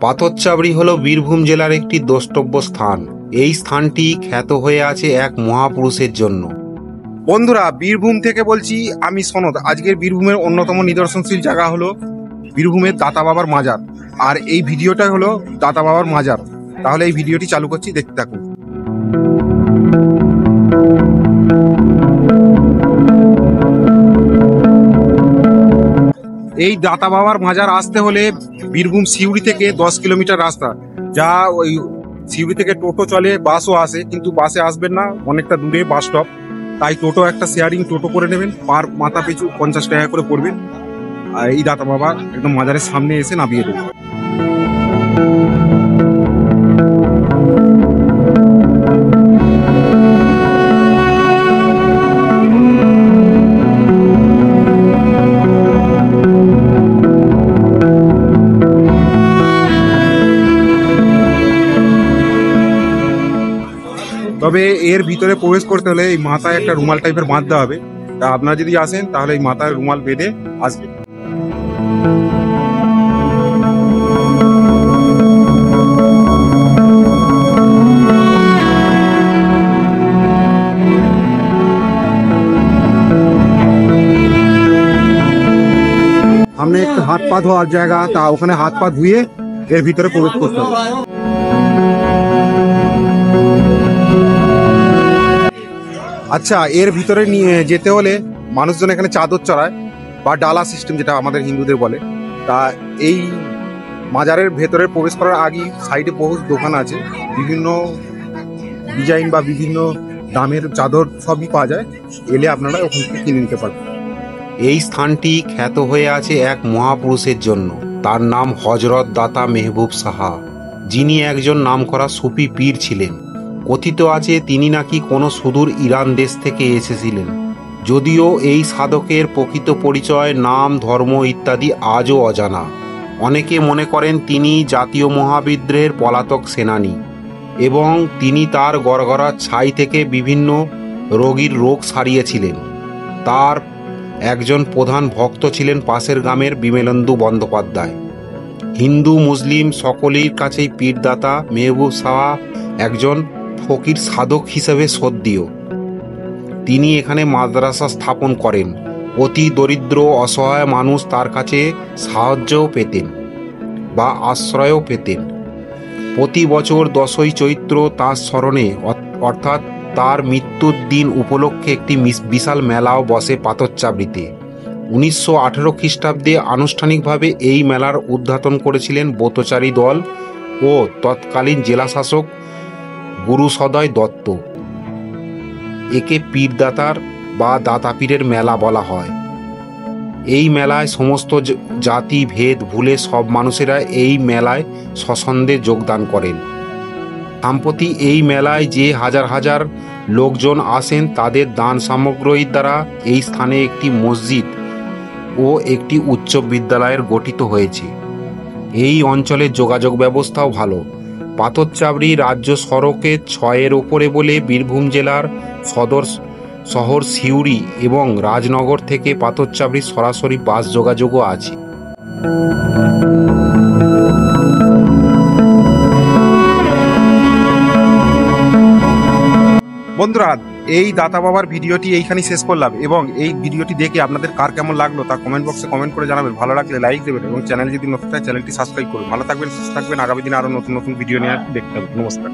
পাথরচাবড়ি হল বীরভূম জেলার একটি দ্রষ্টব্য স্থান। এই স্থানটি খ্যাত হয়ে আছে এক মহাপুরুষের জন্য। বন্ধুরা, বীরভূম থেকে বলছি আমি সনদ। আজকের বীরভূমের অন্যতম নিদর্শনশীল জায়গা হলো বীরভূমের দাতা বাবার মাজার। আর এই ভিডিওটা হলো দাতা বাবার মাজার। তাহলে এই ভিডিওটি চালু করছি, দেখতে থাকুন। এই দাতা বাবার মাজার আসতে হলে বীরভূম সিউড়ি থেকে 10 কিলোমিটার রাস্তা, যা ওই সিউড়ি থেকে টোটো চলে, বাসও আসে, কিন্তু বাসে আসবেন না, অনেকটা দূরে বাস স্টপ। তাই টোটো একটা শেয়ারিং টোটো করে নেবেন, পার মাথা পিছু 50 টাকা করে পড়বেন। আর এই দাতা বাবা একদম মাজারের সামনে এসে নামিয়ে দেবেন। তবে এর ভিতরে প্রবেশ করতে হলে এই মাথায় একটা রুমাল টাইপের বাঁধতে হবে। তা আপনারা যদি আসেন তাহলে এই মাথায় রুমাল বেঁধে আসবেন। সামনে একটু হাত পা ধোয়ার জায়গা, তা ওখানে হাত পা ধুয়ে এর ভিতরে প্রবেশ করতে হবে। আচ্ছা, এর ভিতরে নিয়ে যেতে হলে মানুষজন এখানে চাদর চড়ায় বা ডালা সিস্টেম, যেটা আমাদের হিন্দুদের বলে। তা এই মাজারের ভেতরে প্রবেশ করার আগেই সাইডে বহু দোকান আছে, বিভিন্ন ডিজাইন বা বিভিন্ন দামের চাদর সবই পাওয়া যায়। এলে আপনারা ওখান থেকে কিনে নিতে পারবেন। এই স্থানটি খ্যাত হয়ে আছে এক মহাপুরুষের জন্য। তার নাম হযরত দাতা মেহবুব সাহা, যিনি একজন নামকরা সুফি পীর ছিলেন। কথিত আছে তিনি নাকি কোনো সুদূর ইরান দেশ থেকে এসেছিলেন। যদিও এই সাধকের প্রকৃত পরিচয়, নাম, ধর্ম ইত্যাদি আজও অজানা। অনেকে মনে করেন তিনি জাতীয় মহাবিদ্রোহের পলাতক সেনানী এবং তিনি তার গড়গড়ার ছাই থেকে বিভিন্ন রোগীর রোগ সারিয়েছিলেন। তার একজন প্রধান ভক্ত ছিলেন পাশের গ্রামের বিমলেন্দু বন্দ্যোপাধ্যায়। হিন্দু মুসলিম সকলের কাছেই পীরদাতা মেহবুব সাহা একজন ফকির সাধক হিসেবে শ্রদ্ধেয়। তিনি এখানে মাদ্রাসা স্থাপন করেন। অতি দরিদ্র অসহায় মানুষ তার কাছে সাহায্যও পেতেন বা আশ্রয়ও পেতেন। প্রতি বছর 10ই চৈত্র তার স্মরণে অর্থাৎ তার মৃত্যুর দিন উপলক্ষে একটি বিশাল মেলাও বসে পাথরচাবড়িতে। 1918 খ্রিস্টাব্দে আনুষ্ঠানিকভাবে এই মেলার উদ্বোধন করেছিলেন ব্রতচারী দল ও তৎকালীন জেলাশাসক গুরুসদয় দত্ত। একে পীরদাতার বা দাতাপীরের মেলা বলা হয়। এই মেলায় সমস্ত জাতি ভেদ ভুলে সব মানুষেরা এই মেলায় সছন্দে যোগদান করেন। সম্প্রতি এই মেলায় যে হাজার হাজার লোকজন আসেন, তাদের দান সামগ্রীর দ্বারা এই স্থানে একটি মসজিদ ও একটি উচ্চ বিদ্যালয়ের গঠিত হয়েছে। এই অঞ্চলের যোগাযোগ ব্যবস্থাও ভালো। পাথরচাবড়ি রাজ্য সড়কের 6-এর ওপরে বলে বীরভূম জেলার সদর শহর সিউড়ি এবং রাজনগর থেকে পাথরচাবড়ি সরাসরি বাস যোগাযোগও আছে। বন্ধুরা, এই দাতা বাবার ভিডিওটি এইখানেই শেষ করলাম, এবং এই ভিডিওটি দেখে আপনাদের কার কেমন লাগলো তা কমেন্ট বক্সে কমেন্ট করে জানাবেন। ভালো লাগলে লাইক দেবেন এবং চ্যানেল যদি নতুন থাকে চ্যানেলটি সাবস্ক্রাইব করুন। ভালো থাকবেন, সুস্থ থাকবেন। আগামী দিনে আরও নতুন নতুন ভিডিও নিয়ে দেখতে হবে। নমস্কার।